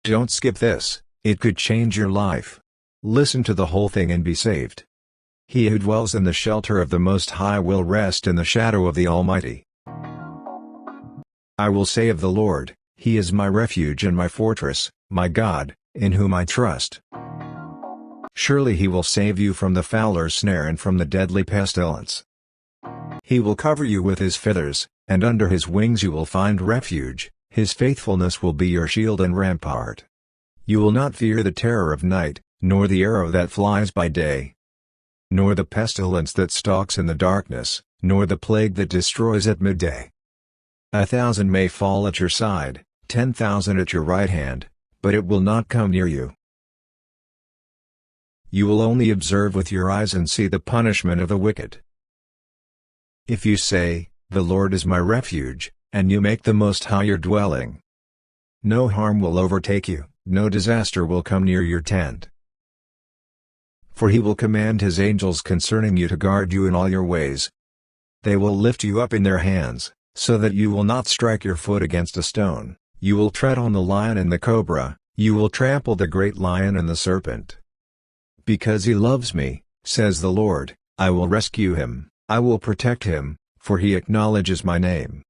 Don't skip this, it could change your life. Listen to the whole thing and be saved. He who dwells in the shelter of the Most High will rest in the shadow of the Almighty. I will say of the Lord, He is my refuge and my fortress, my God, in whom I trust. Surely He will save you from the fowler's snare and from the deadly pestilence. He will cover you with His feathers, and under His wings you will find refuge. His faithfulness will be your shield and rampart. You will not fear the terror of night, nor the arrow that flies by day, nor the pestilence that stalks in the darkness, nor the plague that destroys at midday. 1,000 may fall at your side, 10,000 at your right hand, but it will not come near you. You will only observe with your eyes and see the punishment of the wicked. If you say, "The Lord is my refuge," and you make the Most High your dwelling, no harm will overtake you, no disaster will come near your tent. For He will command His angels concerning you to guard you in all your ways. They will lift you up in their hands, so that you will not strike your foot against a stone. You will tread on the lion and the cobra, you will trample the great lion and the serpent. Because He loves me, says the Lord, I will rescue him, I will protect him, for he acknowledges my name.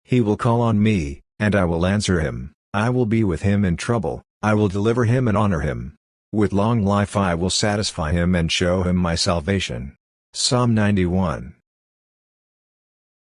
He will call on me, and I will answer him. I will be with him in trouble, I will deliver him and honor him. With long life I will satisfy him and show him my salvation. Psalm 91.